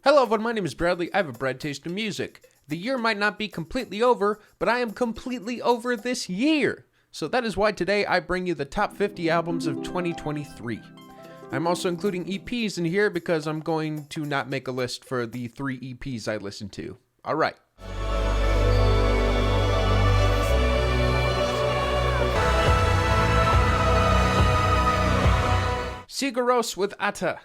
Hello everyone, my name is Bradley. I have a broad taste in music. The year might not be completely over, but I am completely over this year. So that is why today I bring you the top 50 albums of 2023. I'm also including EPs in here because I'm going to not make a list for the 3 EPs I listened to. Alright. Sigur Rós with Ata.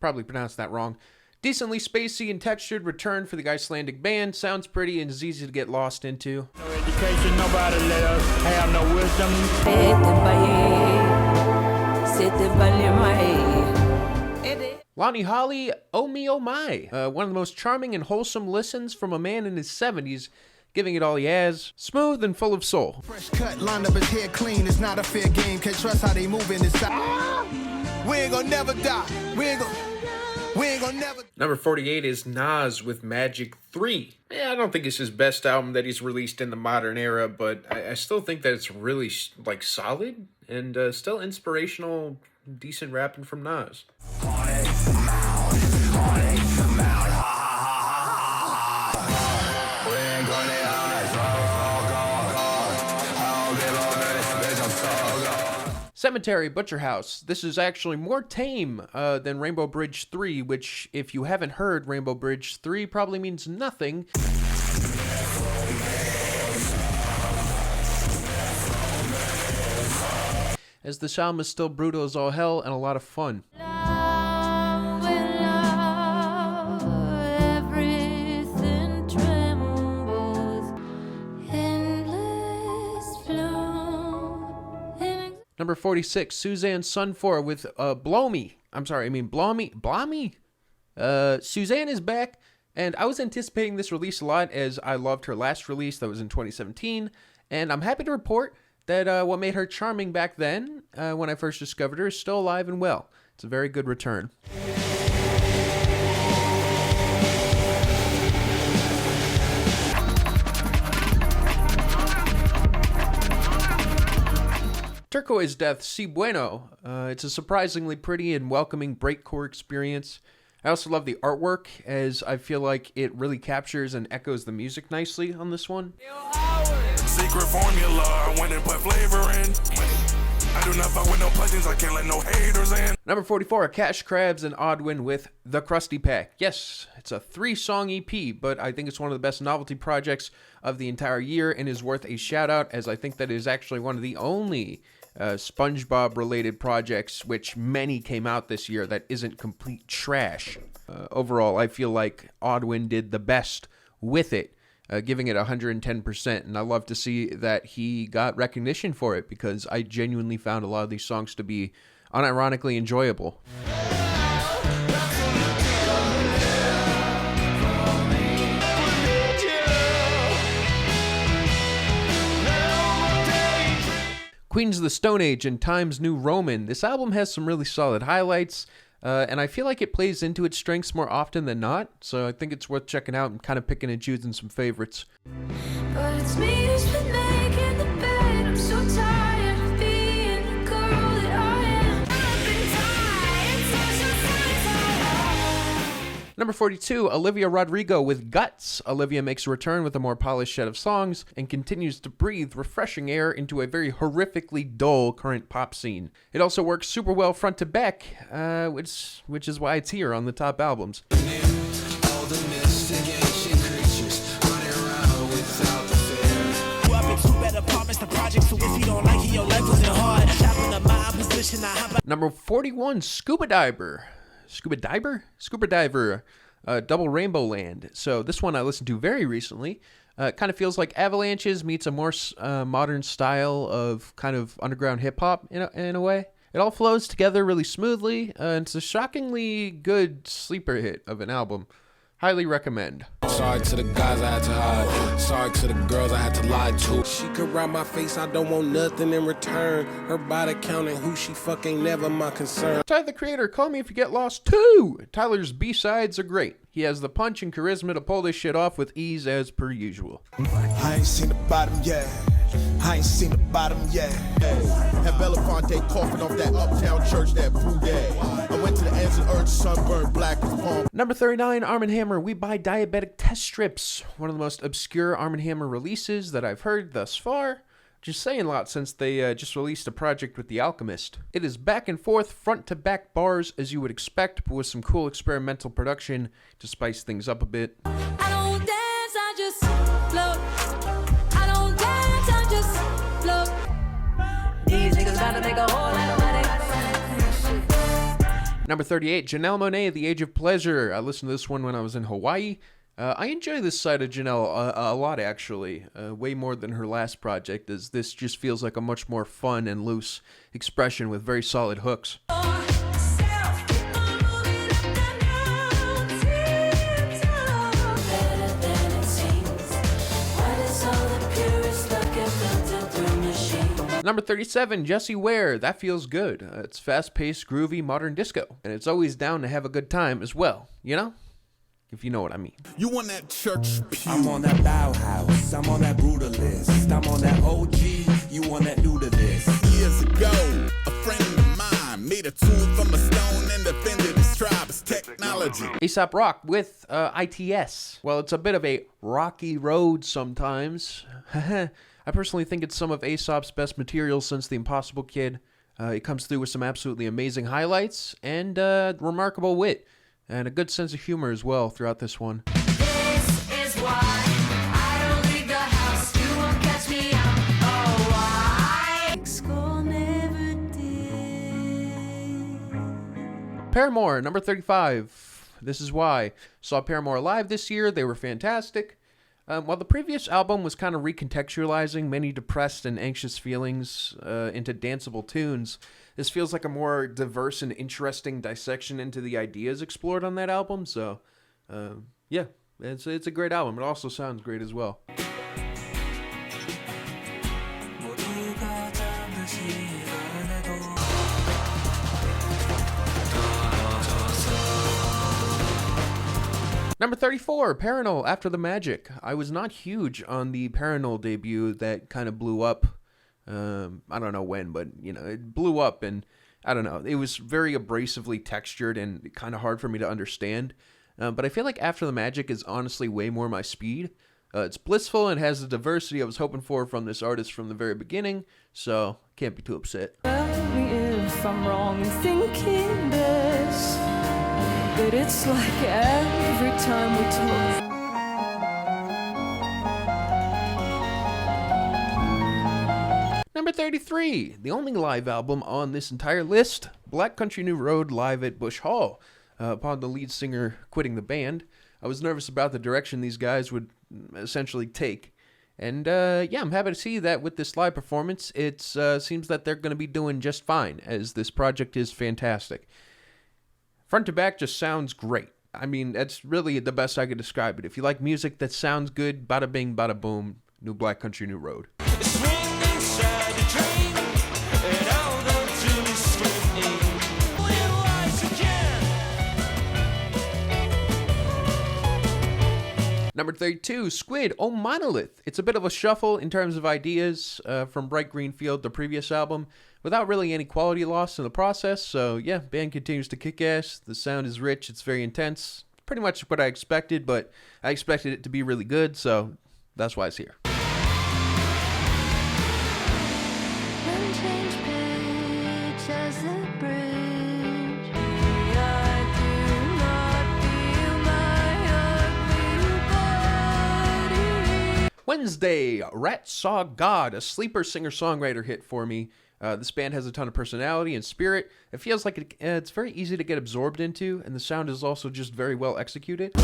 Probably pronounced that wrong. Decently spacey and textured return for the Icelandic band. Sounds pretty and is easy to get lost into. No education, nobody let us have no wisdom. Lonnie Holly, Oh Me Oh My. One of the most charming and wholesome listens from a man in his 70s, giving it all he has. Smooth and full of soul. Fresh cut, lined up his hair clean. It's not a fair game. Can't trust how they move in this side. We ain't gonna never die. We ain't gonna never. Number 48 is Nas with Magic 3. Yeah, I don't think it's his best album that he's released in the modern era, but I still think that it's really solid and still inspirational, decent rapping from Nas. Cemetery Butcher House. This is actually more tame than Rainbow Bridge 3, which, if you haven't heard, Rainbow Bridge 3 probably means nothing. As the sound is still brutal as all hell and a lot of fun. Number 46, Suzanne Sunfor with Blow Me. Blow Me? Suzanne is back, and I was anticipating this release a lot as I loved her last release that was in 2017, and I'm happy to report that what made her charming back then, when I first discovered her, is still alive and well. It's a very good return. Turquoise Death, Si Bueno. It's a surprisingly pretty and welcoming breakcore experience. I also love the artwork, as I feel like it really captures and echoes the music nicely on this one. Secret formula, I went and put flavor in. I do not fuck with no plugins, I can't let no haters in. Number 44, Cash Crabs and Oddwin with The Krusty Pack. Yes, it's a 3-song EP, but I think it's one of the best novelty projects of the entire year and is worth a shout out, as I think that is actually one of the only SpongeBob related projects, which many came out this year, that isn't complete trash. Overall, I feel like Oddwin did the best with it, giving it 110%, and I love to see that he got recognition for it, because I genuinely found a lot of these songs to be unironically enjoyable. Queens of the Stone Age and Times New Roman. This album has some really solid highlights, and I feel like it plays into its strengths more often than not, so I think it's worth checking out and kind of picking and choosing some favorites. But it's me who's been making the bed. I'm so tired of being the girl that I am. I've been tired. Number 42, Olivia Rodrigo with Guts. Olivia makes a return with a more polished set of songs and continues to breathe refreshing air into a very horrifically dull current pop scene. It also works super well front to back, which is why it's here on the top albums. Number 41, Scuba Diver, Double Rainbow Land. So this one I listened to very recently. It kind of feels like Avalanches meets a more modern style of kind of underground hip-hop in a way. It all flows together really smoothly, and it's a shockingly good sleeper hit of an album. Highly recommend. Sorry to the guys I had to hide. Sorry to the girls I had to lie to. She could ride my face, I don't want nothing in return. Her body count and who she fuck ain't never my concern. Tyler the Creator, Call Me If You Get Lost 2. Tyler's B-sides are great. He has the punch and charisma to pull this shit off with ease as per usual. I ain't seen the bottom yet. I ain't seen the bottom yet. That Belafonte coughing off that Uptown Church, that brew day. I went to the ends of the earth, sunburned black as palm. Number 39, Arm & Hammer, We Buy Diabetic Test Strips. One of the most obscure Arm & Hammer releases that I've heard thus far. Just saying a lot since they just released a project with The Alchemist. It is back and forth, front to back bars as you would expect, but with some cool experimental production to spice things up a bit. I don't dance, I just float. I don't dance, I just float. These niggas about to make a whole lot of money. Number 38, Janelle Monáe, The Age of Pleasure. I listened to this one when I was in Hawaii. I enjoy this side of Janelle a lot, actually. Way more than her last project, as this just feels like a much more fun and loose expression with very solid hooks. Number 37, Jessie Ware, That Feels Good. It's fast-paced, groovy, modern disco. And it's always down to have a good time as well, you know? If you know what I mean. You on that church pew. I'm on that Bauhaus, I'm on that Brutalist, I'm on that OG, you on that new to this. Years ago, a friend of mine made a tool from a stone and defended his tribe's technology. A$AP Rock with ITS. Well, it's a bit of a rocky road sometimes. I personally think it's some of A$AP's best material since The Impossible Kid. It comes through with some absolutely amazing highlights and remarkable wit. And a good sense of humor as well throughout this one. This is why I don't leave the house. You won't catch me out. Oh, why? School never did. Paramore, number 35. This is why. Saw Paramore live this year. They were fantastic. While the previous album was kind of recontextualizing many depressed and anxious feelings into danceable tunes, this feels like a more diverse and interesting dissection into the ideas explored on that album. So, yeah, it's a great album. It also sounds great as well. Number 34, Parannoul, After the Magic. I was not huge on the Parannoul debut that kind of blew up. I don't know when, but, you know, it blew up, and I don't know. It was very abrasively textured and kind of hard for me to understand. But I feel like After the Magic is honestly way more my speed. It's blissful and has the diversity I was hoping for from this artist from the very beginning, so can't be too upset. Tell me if I'm wrong in thinking this, but it's like every time we talk. Number 33, the only live album on this entire list, Black Country New Road live at Busch Hall. Upon the lead singer quitting the band, I was nervous about the direction these guys would essentially take. And yeah, I'm happy to see that with this live performance, it seems that they're going to be doing just fine, as this project is fantastic. Front to back just sounds great. I mean, that's really the best I could describe it. If you like music that sounds good, bada bing, bada boom, new Black Country New Road. Number 32, Squid, Oh Monolith. It's a bit of a shuffle in terms of ideas from Bright Green Field, the previous album, without really any quality loss in the process. So yeah, band continues to kick ass. The sound is rich. It's very intense. Pretty much what I expected, but I expected it to be really good, so that's why it's here. Unchanged pitch as the bridge. I do not feel my heart beat body. Wednesday, Rat Saw God, a sleeper singer-songwriter hit for me. This band has a ton of personality and spirit. It feels like it's very easy to get absorbed into, and the sound is also just very well executed.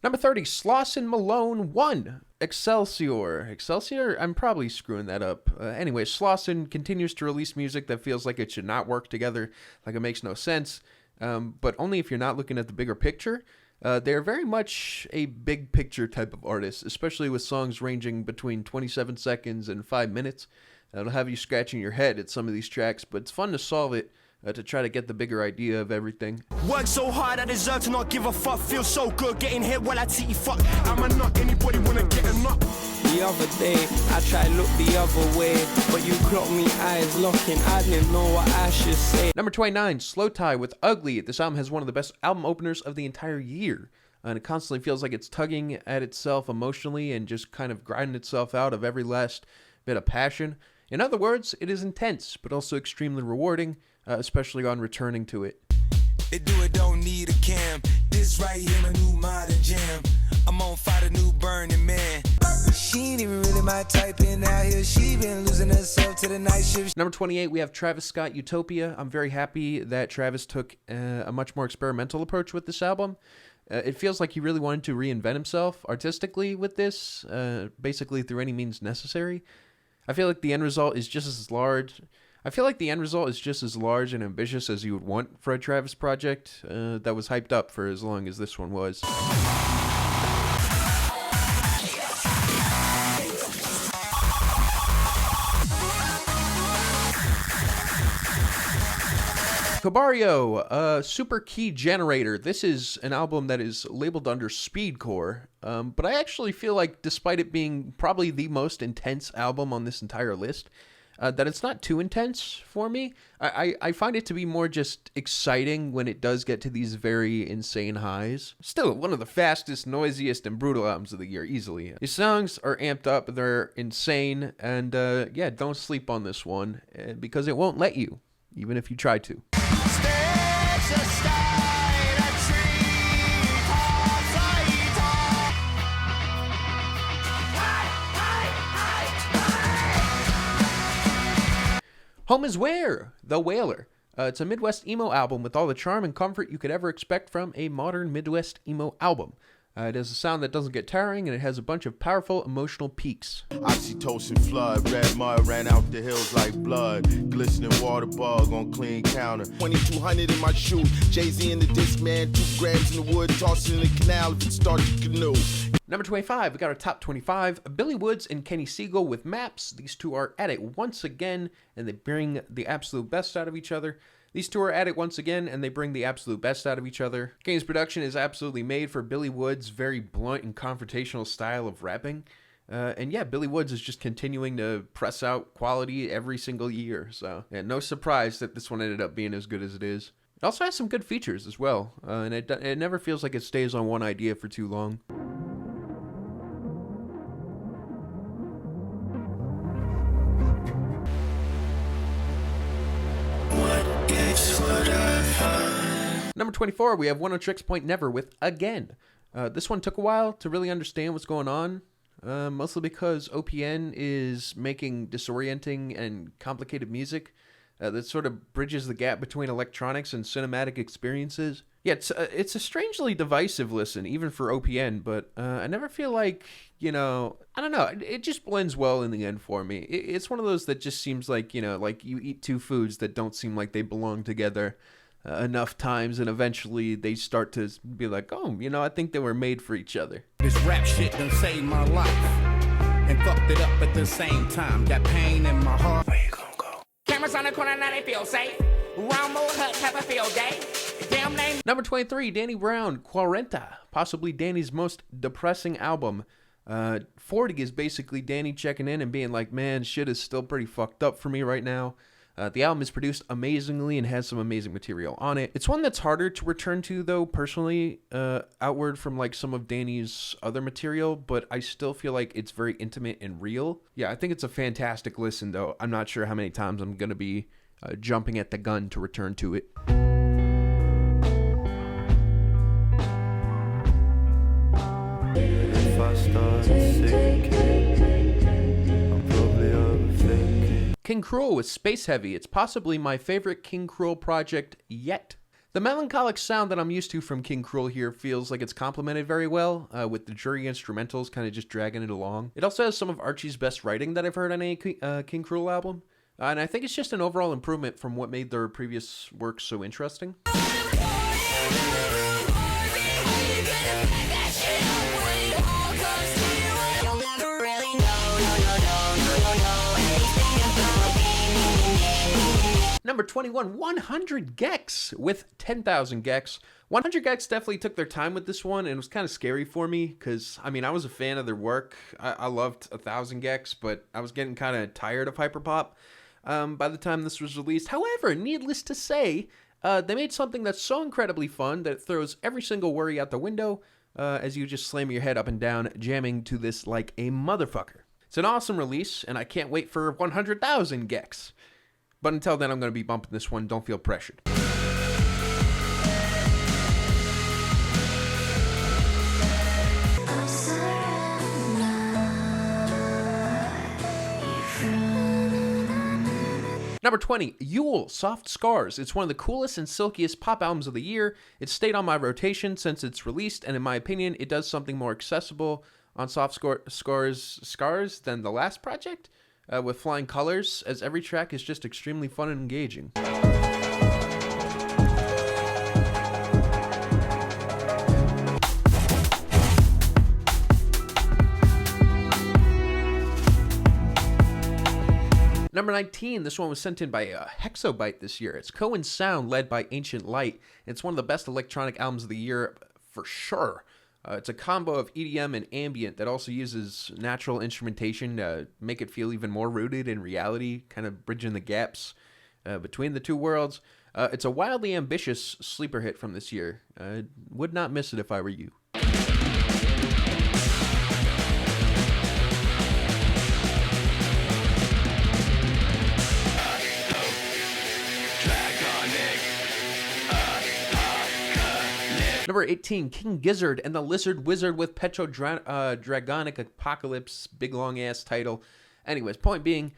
Number 30, Slauson Malone 1, Excelsior. Excelsior? I'm probably screwing that up. Anyway, Slauson continues to release music that feels like it should not work together, like it makes no sense. But only if you're not looking at the bigger picture. They're very much a big picture type of artist, especially with songs ranging between 27 seconds and 5 minutes. It'll have you scratching your head at some of these tracks, but it's fun to solve it to try to get the bigger idea of everything. Work so hard, I deserve to not give a fuck. Feel so good getting hit while I titty fuck. I'm a nut, anybody wanna get a nut? The other day, I tried look the other way, but you clocked me eyes locking. I didn't know what I should say. Number 29, Slow Tie with Ugly. This album has one of the best album openers of the entire year. And it constantly feels like it's tugging at itself emotionally and just kind of grinding itself out of every last bit of passion. In other words, it is intense, but also extremely rewarding, especially on returning to it. They do it, don't need a cam. This right here, my new modern jam. I'm on fire, the new Burning Man. She ain't even really my type in out here. She been losing herself to the night shift. Number 28, we have Travis Scott, Utopia. I'm very happy that Travis took a much more experimental approach with this album. It feels like he really wanted to reinvent himself artistically with this, basically through any means necessary. I feel like the end result is just as large. And ambitious as you would want for a Travis project that was hyped up for as long as this one was. Cabario, Super Key Generator. This is an album that is labeled under speedcore, but I actually feel like, despite it being probably the most intense album on this entire list, that it's not too intense for me. I find it to be more just exciting when it does get to these very insane highs. Still, one of the fastest, noisiest, and brutal albums of the year, easily. These songs are amped up, they're insane, and yeah, don't sleep on this one, because it won't let you, even if you try to. Home is Where, The Wailer. It's a Midwest emo album with all the charm and comfort you could ever expect from a modern Midwest emo album. It has a sound that doesn't get tiring, and it has a bunch of powerful emotional peaks. Oxytocin flood, red mud ran out the hills like blood. Glistening water bug on clean counter. 2200 in my shoe, Jay-Z in the disc man, 2 grams in the wood, toss it in the canal if it starts your canoe. Number 25, we got our top 25. Billy Woods and Kenny Siegel with Maps. These two are at it once again, and they bring the absolute best out of each other. These two are at it once again, and they bring the absolute best out of each other. Kenny's production is absolutely made for Billy Woods' very blunt and confrontational style of rapping. And yeah, Billy Woods is just continuing to press out quality every single year. So yeah, no surprise that this one ended up being as good as it is. It also has some good features as well, and it never feels like it stays on one idea for too long. Number 24, we have 106 Point Never with Again. This one took a while to really understand what's going on, mostly because OPN is making disorienting and complicated music that sort of bridges the gap between electronics and cinematic experiences. Yeah, it's a strangely divisive listen, even for OPN, but I never feel like, I don't know, it just blends well in the end for me. It's one of those that just seems like, like you eat two foods that don't seem like they belong together enough times, and eventually they start to be like, oh, I think they were made for each other. This rap shit done saved my life and fucked it up at the same time. Got pain in my heart. Where you gonna go? Cameras on the corner, now they feel safe. Rumble Hut, have a field day. Damn name. Number 23, Danny Brown, Quarenta. Possibly Danny's most depressing album. 40 is basically Danny checking in and being like, man, shit is still pretty fucked up for me right now. The album is produced amazingly and has some amazing material on it. It's one that's harder to return to, though, personally, outward from like some of Danny's other material, but I still feel like it's very intimate and real. Yeah, I think it's a fantastic listen, though. I'm not sure how many times I'm going to be jumping at the gun to return to it. If I start sinking, I'm probably overthinking. King Cruel with Space Heavy. It's possibly my favorite King Cruel project yet. The melancholic sound that I'm used to from King Cruel here feels like it's complemented very well, with the jury instrumentals kind of just dragging it along. It also has some of Archie's best writing that I've heard on a King Cruel album, and I think it's just an overall improvement from what made their previous work so interesting. Number Number 21, 100 gecs with 10,000 gecs. 100 gecs definitely took their time with this one, and it was kind of scary for me because, I mean, I was a fan of their work. I loved 1,000 gecs, but I was getting kind of tired of hyperpop by the time this was released. However, needless to say, they made something that's so incredibly fun that it throws every single worry out the window as you just slam your head up and down, jamming to this like a motherfucker. It's an awesome release, and I can't wait for 100,000 gecs. But until then, I'm going to be bumping this one. Don't feel pressured. Number 20, Yule, Soft Scars. It's one of the coolest and silkiest pop albums of the year. It's stayed on my rotation since it's released, and in my opinion, it does something more accessible on Soft Scars than the last project, with flying colors, as every track is just extremely fun and engaging. Number 19, this one was sent in by Hexobyte this year. It's Cohen Sound, led by Ancient Light. It's one of the best electronic albums of the year, for sure. It's a combo of EDM and ambient that also uses natural instrumentation to make it feel even more rooted in reality, kind of bridging the gaps between the two worlds. It's a wildly ambitious sleeper hit from this year. Would not miss it if I were you. Number 18, King Gizzard and the Lizard Wizard with Dragonic Apocalypse. Big long ass title. Anyways, point being,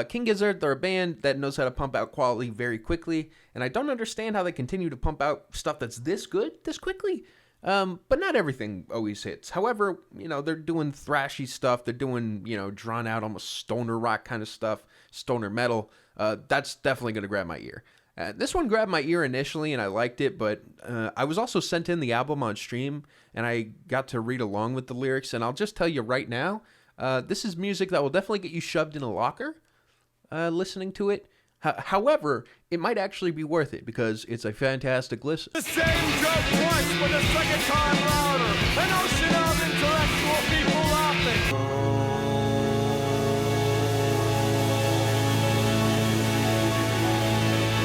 King Gizzard, they're a band that knows how to pump out quality very quickly, and I don't understand how they continue to pump out stuff that's this good this quickly. But not everything always hits. However, you know, they're doing thrashy stuff. They're doing, you know, drawn out, almost stoner rock kind of stuff, stoner metal. That's definitely going to grab my ear. This one grabbed my ear initially, and I liked it, but I was also sent in the album on stream, and I got to read along with the lyrics, and I'll just tell you right now, this is music that will definitely get you shoved in a locker listening to it. However, it might actually be worth it, because it's a fantastic listen. The same joke once, but the second time louder. An ocean of intellectual people laughing.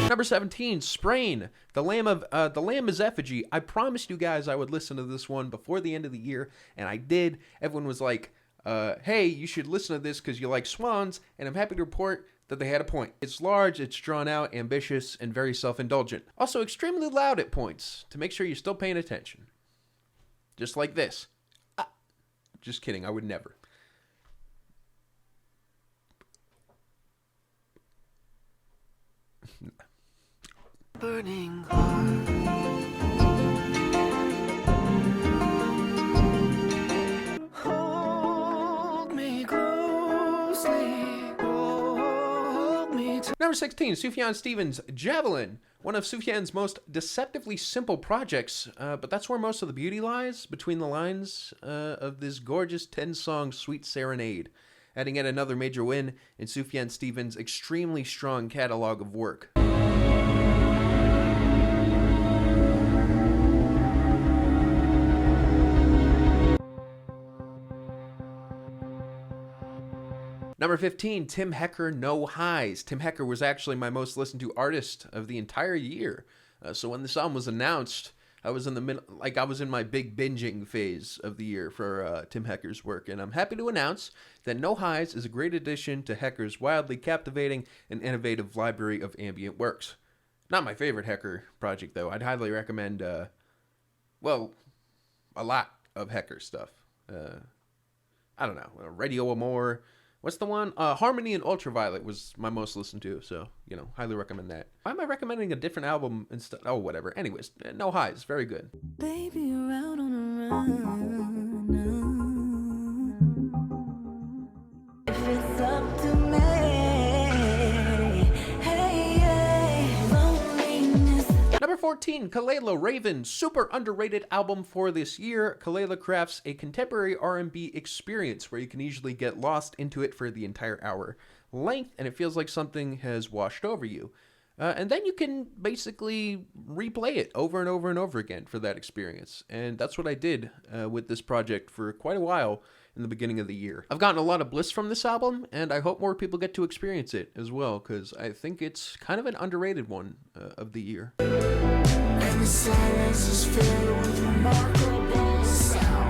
Number 17, Sprain, the Lamb is Effigy. I promised you guys I would listen to this one before the end of the year, and I did. Everyone was like, hey, you should listen to this because you like swans, and I'm happy to report that they had a point. It's large, it's drawn out, ambitious, and very self-indulgent. Also extremely loud at points, to make sure you're still paying attention. Just like this. Just kidding, I would never. Burning heart. Hold me closely. Hold me tight. Number 16, Sufjan Stevens, Javelin. One of Sufjan's most deceptively simple projects, but that's where most of the beauty lies, between the lines of this gorgeous 10-song sweet serenade, adding yet another major win in Sufjan Stevens' extremely strong catalog of work. Number 15, Tim Hecker, No Highs. Tim Hecker was actually my most listened to artist of the entire year. So when this album was announced, I was in my big binging phase of the year for Tim Hecker's work. And I'm happy to announce that No Highs is a great addition to Hecker's wildly captivating and innovative library of ambient works. Not my favorite Hecker project, though. I'd highly recommend, a lot of Hecker stuff. I don't know, Radio Amore. What's the one? Harmony and Ultraviolet was my most listened to, so, you know, highly recommend that. Why am I recommending a different album instead? Oh, whatever. Anyways, No Highs, very good. Baby, you're out on a run now. If it's up to me, hey, loneliness. Number 14, Kalela Raven, super underrated album for this year. Kalela crafts a contemporary R&B experience where you can easily get lost into it for the entire hour length, and it feels like something has washed over you. And then you can basically replay it over and over and over again for that experience. And that's what I did with this project for quite a while in the beginning of the year. I've gotten a lot of bliss from this album, and I hope more people get to experience it as well, because I think it's kind of an underrated one of the year. And the silence is filled with remarkable sound.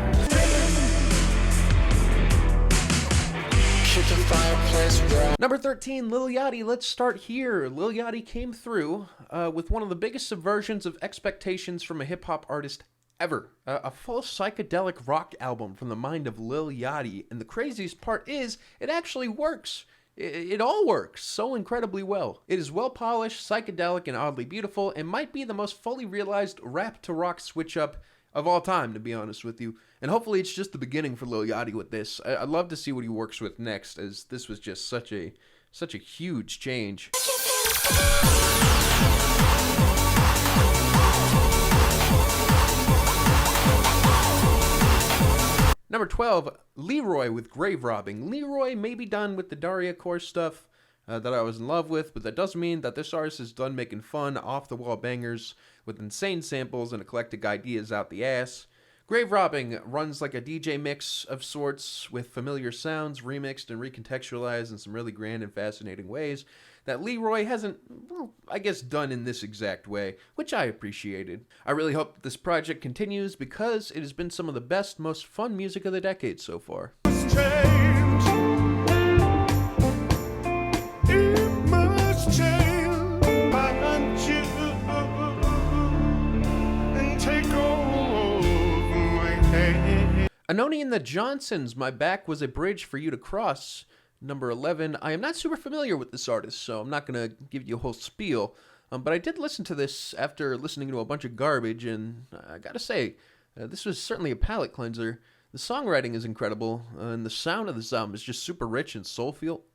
Number 13, Lil Yachty. Let's start here. Lil Yachty came through with one of the biggest subversions of expectations from a hip-hop artist ever. A full psychedelic rock album from the mind of Lil Yachty. And the craziest part is, it actually works. It all works so incredibly well. It is well polished, psychedelic, and oddly beautiful, and might be the most fully realized rap to rock switch up of all time, to be honest with you. And hopefully it's just the beginning for Lil Yachty with this. I'd love to see what he works with next, as this was just such a huge change. Number 12, Leroy with Grave Robbing. Leroy may be done with the Daria Core stuff that I was in love with, but that doesn't mean that this artist is done making fun, off-the-wall bangers with insane samples and eclectic ideas out the ass. Grave Robbing runs like a DJ mix of sorts, with familiar sounds remixed and recontextualized in some really grand and fascinating ways that Leroy hasn't, well, I guess, done in this exact way, which I appreciated. I really hope that this project continues, because it has been some of the best, most fun music of the decade so far. Anoni and the Johnsons, My Back Was a Bridge for You to Cross. Number 11. I am not super familiar with this artist, so I'm not going to give you a whole spiel. But I did listen to this after listening to a bunch of garbage, and I gotta say, this was certainly a palate cleanser. The songwriting is incredible, and the sound of this album is just super rich and soulful.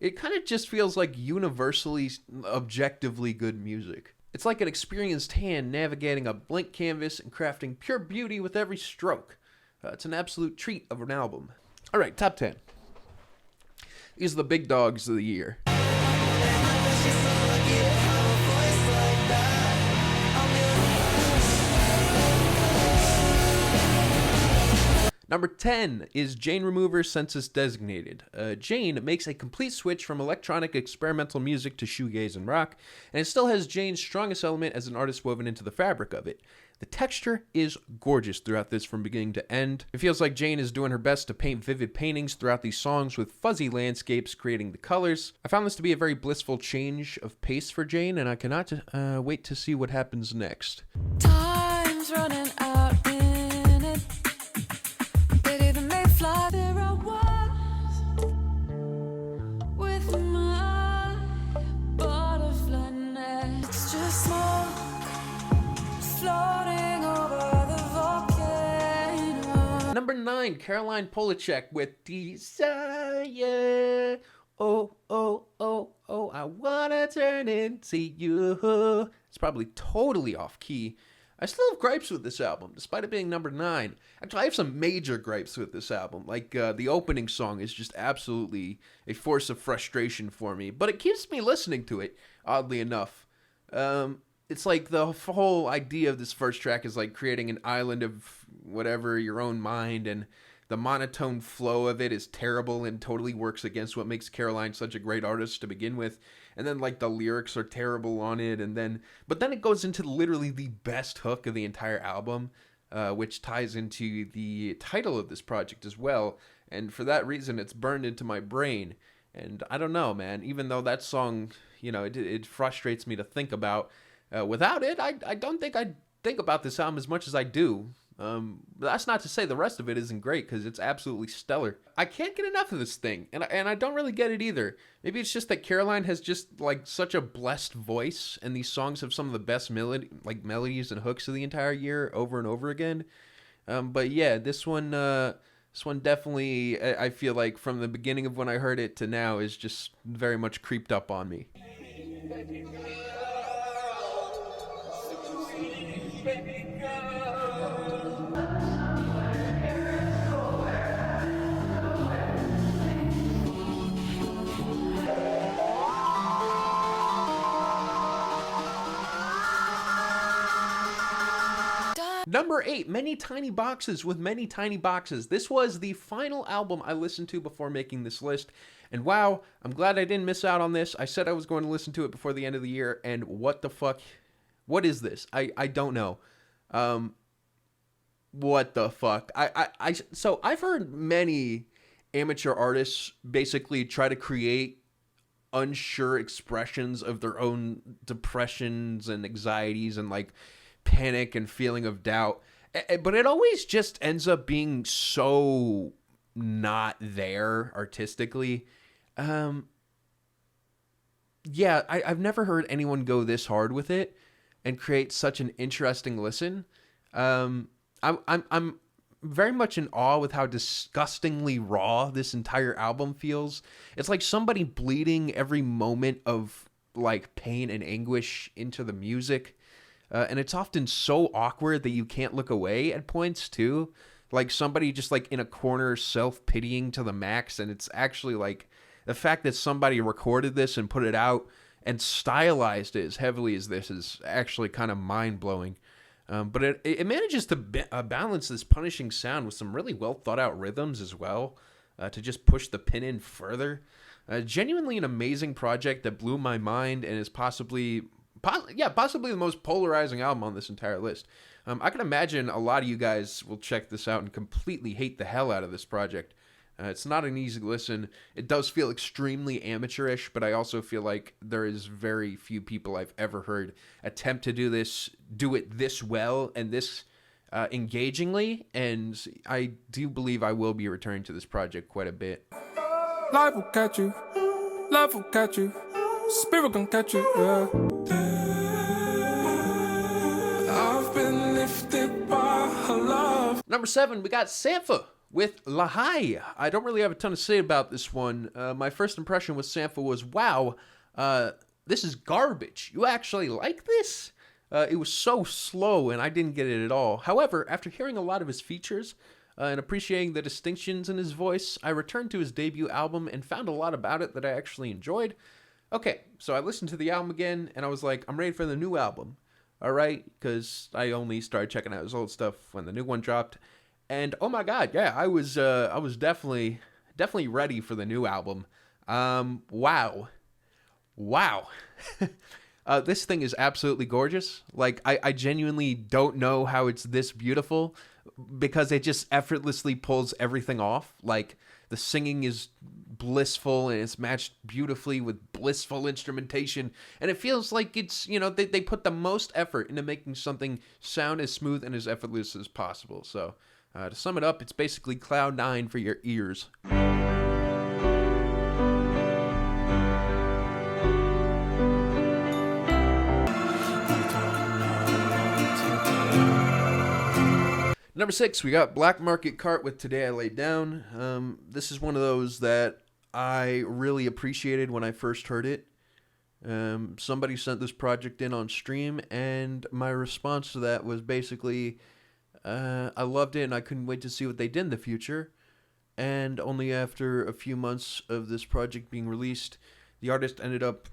It kind of just feels like universally, objectively good music. It's like an experienced hand navigating a blank canvas and crafting pure beauty with every stroke. It's an absolute treat of an album. All right, top 10. These are the big dogs of the year. Number 10 is Jane Remover, Census Designated. Jane makes a complete switch from electronic experimental music to shoegaze and rock, and it still has Jane's strongest element as an artist woven into the fabric of it. The texture is gorgeous throughout this from beginning to end. It feels like Jane is doing her best to paint vivid paintings throughout these songs with fuzzy landscapes creating the colors. I found this to be a very blissful change of pace for Jane, and I cannot wait to see what happens next. Time's running out in it. It even may fly. There I was with my butterfly net. It's just smoke floating over the volcano. Number 9, Caroline Polachek with Desire. Oh, oh, oh, oh, I wanna turn into you. It's probably totally off key. I still have gripes with this album, despite it being number 9. Actually, I have some major gripes with this album. Like, the opening song is just absolutely a force of frustration for me. But it keeps me listening to it, oddly enough. It's like the whole idea of this first track is like creating an island of whatever, your own mind, and the monotone flow of it is terrible and totally works against what makes Caroline such a great artist to begin with. And then like the lyrics are terrible on it, but then it goes into literally the best hook of the entire album, which ties into the title of this project as well. And for that reason, it's burned into my brain. And I don't know, man, even though that song, you know, it frustrates me to think about. Without it, I don't think I'd think about this album as much as I do. But that's not to say the rest of it isn't great, because it's absolutely stellar. I can't get enough of this thing, and I don't really get it either. Maybe it's just that Caroline has just like such a blessed voice, and these songs have some of the best melodies and hooks of the entire year over and over again. But yeah, this one definitely, I feel like from the beginning of when I heard it to now is just very much creeped up on me. Number 8, Many Tiny Boxes with Many Tiny Boxes. This was the final album I listened to before making this list. And wow, I'm glad I didn't miss out on this. I said I was going to listen to it before the end of the year, and what the fuck? What is this? I don't know. What the fuck? So I've heard many amateur artists basically try to create unsure expressions of their own depressions and anxieties and like panic and feeling of doubt, but it always just ends up being so not there artistically. Yeah, I've never heard anyone go this hard with it and create such an interesting listen. I'm very much in awe with how disgustingly raw this entire album feels. It's like somebody bleeding every moment of like pain and anguish into the music. And it's often so awkward that you can't look away at points too. Like somebody just like in a corner self-pitying to the max. And it's actually like the fact that somebody recorded this and put it out and stylized it as heavily as this is actually kind of mind-blowing. But it manages to balance this punishing sound with some really well thought out rhythms as well, to just push the pin in further. Genuinely an amazing project that blew my mind and is possibly the most polarizing album on this entire list. I can imagine a lot of you guys will check this out and completely hate the hell out of this project. It's not an easy listen. It does feel extremely amateurish, but I also feel like there is very few people I've ever heard attempt to do it this well and this engagingly, and I do believe I will be returning to this project quite a bit. Life will catch you, life will catch you, spirit can catch you, yeah. I've been lifted by her love. Number 7, we got Sampha with Lahai. I don't really have a ton to say about this one. My first impression with Sampha was, wow, this is garbage. You actually like this? It was so slow and I didn't get it at all. However, after hearing a lot of his features and appreciating the distinctions in his voice, I returned to his debut album and found a lot about it that I actually enjoyed. Okay, so I listened to the album again and I was like, I'm ready for the new album. All right, because I only started checking out his old stuff when the new one dropped. And oh my god, yeah, I was definitely ready for the new album. Wow. This thing is absolutely gorgeous. Like, I genuinely don't know how it's this beautiful because it just effortlessly pulls everything off. Like, the singing is blissful and it's matched beautifully with blissful instrumentation. And it feels like it's, they put the most effort into making something sound as smooth and as effortless as possible. So, to sum it up, it's basically Cloud 9 for your ears. Number 6, we got Black Market Cart with Today I Laid Down. This is one of those that I really appreciated when I first heard it. Somebody sent this project in on stream, and my response to that was basically, I loved it and I couldn't wait to see what they did in the future. And only after a few months of this project being released, the artist ended up...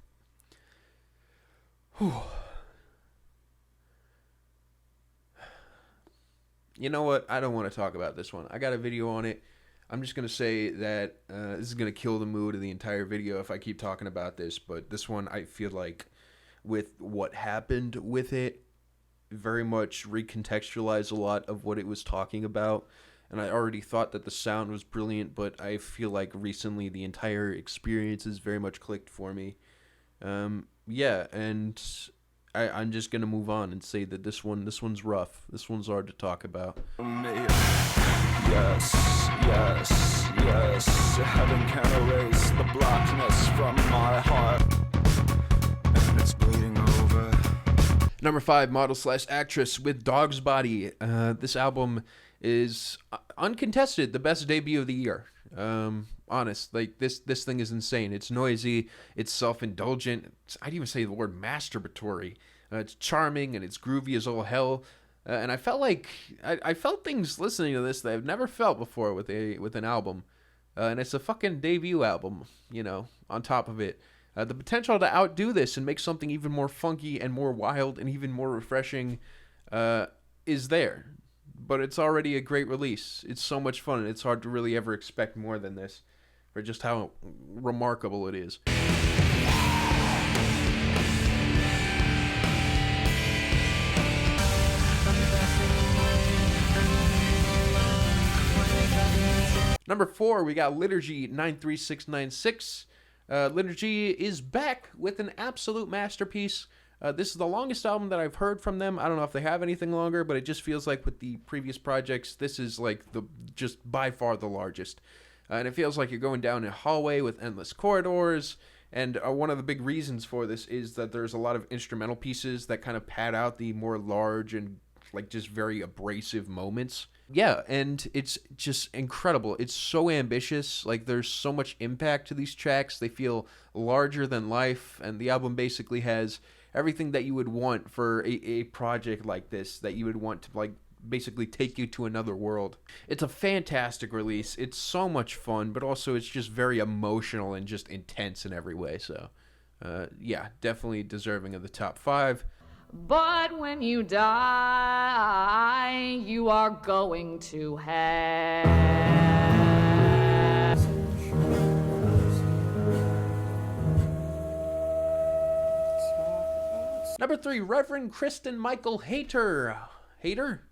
You know what? I don't want to talk about this one. I got a video on it. I'm just going to say that this is going to kill the mood of the entire video if I keep talking about this. But this one, I feel like with what happened with it, very much recontextualized a lot of what it was talking about. And I already thought that the sound was brilliant, but I feel like recently the entire experience has very much clicked for me. Yeah, and... I'm just going to move on and say that this one's rough. This one's hard to talk about. Yes, heaven can erase the blackness from my heart, and it's bleeding over. Number 5, model/actress with Dog's Body. This album is uncontested the best debut of the year. Honest, like this thing is insane. It's noisy, it's self-indulgent, I'd even say the word masturbatory. It's charming and it's groovy as all hell. And I felt like I felt things listening to this that I've never felt before with an album. And it's a fucking debut album, on top of it. The potential to outdo this and make something even more funky and more wild and even more refreshing is there, but it's already a great release. It's so much fun, and it's hard to really ever expect more than this for just how remarkable it is. Number 4, we got Liturgy 93696. Liturgy is back with an absolute masterpiece. This is the longest album that I've heard from them. I don't know if they have anything longer, but it just feels like with the previous projects, this is like just by far the largest. And it feels like you're going down a hallway with endless corridors. And one of the big reasons for this is that there's a lot of instrumental pieces that kind of pad out the more large and like just very abrasive moments. Yeah, and it's just incredible. It's so ambitious. Like, there's so much impact to these tracks. They feel larger than life, and the album basically has everything that you would want for a project like this, that you would want to, like, basically take you to another world. It's a fantastic release. It's so much fun, but also it's just very emotional and just intense in every way. So, yeah, definitely deserving of the top 5. But when you die, you are going to hell. Number 3, Reverend Kristen Michael Hayter. Hayter?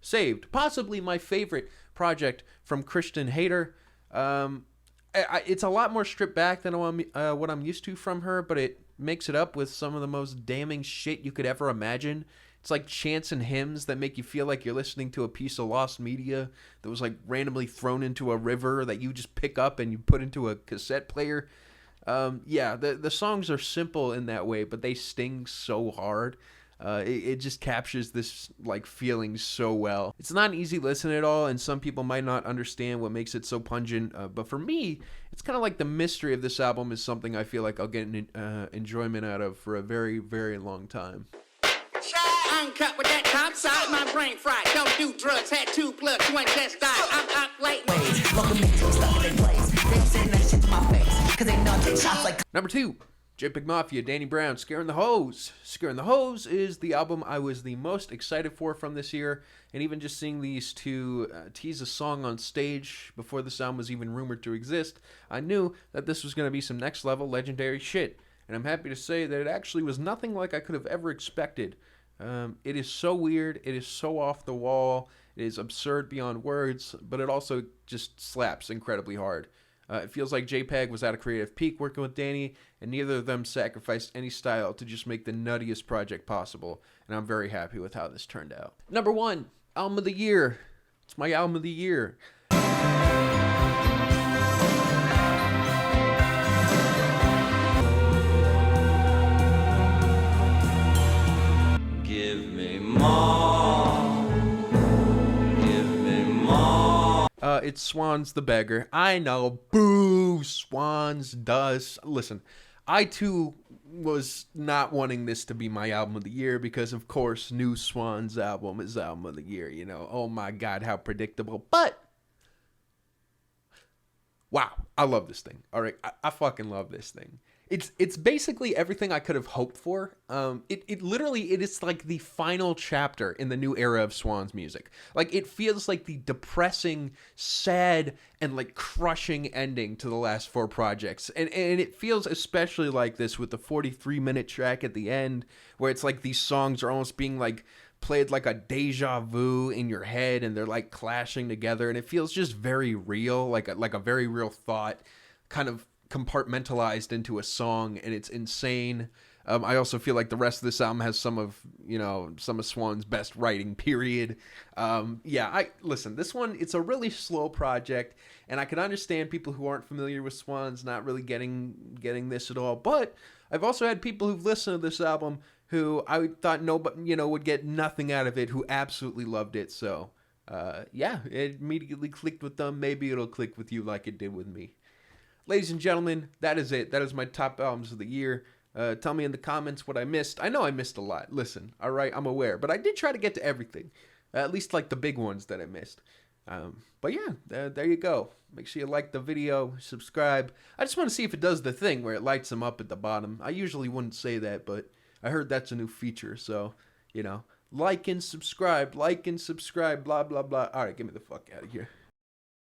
Saved. Possibly my favorite project from Kristen Hayter. It's a lot more stripped back than what I'm used to from her, but it makes it up with some of the most damning shit you could ever imagine. It's like chants and hymns that make you feel like you're listening to a piece of lost media that was like randomly thrown into a river that you just pick up and you put into a cassette player. Yeah, the songs are simple in that way, but they sting so hard. It just captures this like feeling so well. It's not an easy listen at all, and some people might not understand what makes it so pungent. But for me, it's kind of like the mystery of this album is something I feel like I'll get enjoyment out of for a very, very long time. Uncut with that top side, my brain fried. Don't do drugs, had 2 plugs, 1 just died. I'm up late. Welcome to stuff in place. They send that shit to my face, cause they know take shots like. Number 2. JPEG Mafia, Danny Brown, Scaring the Hose. Scaring the Hose is the album I was the most excited for from this year, and even just seeing these two tease a song on stage before this album was even rumored to exist, I knew that this was going to be some next level legendary shit, and I'm happy to say that it actually was nothing like I could have ever expected. It is so weird, it is so off the wall, it is absurd beyond words, but it also just slaps incredibly hard. It feels like JPEG was at a creative peak working with Danny, and neither of them sacrificed any style to just make the nuttiest project possible, and I'm very happy with how this turned out. Number 1, Album of the Year. It's my Album of the Year. Give me more. Give me more. It's Swans the Beggar. I know, boo, Swans does. Listen, I too was not wanting this to be my Album of the Year because, of course, New Swans album is Album of the Year, you know. Oh my God, how predictable. But, wow, I love this thing. All right, I fucking love this thing. It's basically everything I could have hoped for. It literally is like the final chapter in the new era of Swans music. Like, it feels like the depressing, sad, and like crushing ending to the last 4 projects. And it feels especially like this with the 43-minute track at the end, where it's like these songs are almost being like played like a deja vu in your head, and they're like clashing together, and it feels just very real, like a very real thought, kind of compartmentalized into a song, and it's insane. I also feel like the rest of this album has some of Swan's best writing, period. Listen, this one, it's a really slow project, and I can understand people who aren't familiar with Swans not really getting this at all, but I've also had people who've listened to this album who I thought would get nothing out of it, who absolutely loved it. So it immediately clicked with them. Maybe it'll click with you like it did with me. Ladies and gentlemen, that is it. That is my top albums of the year. Tell me in the comments what I missed. I know I missed a lot. Listen, all right, I'm aware. But I did try to get to everything. At least like the big ones that I missed. But yeah, there you go. Make sure you like the video, subscribe. I just want to see if it does the thing where it lights them up at the bottom. I usually wouldn't say that, but I heard that's a new feature. So, like and subscribe, blah, blah, blah. All right, get me the fuck out of here.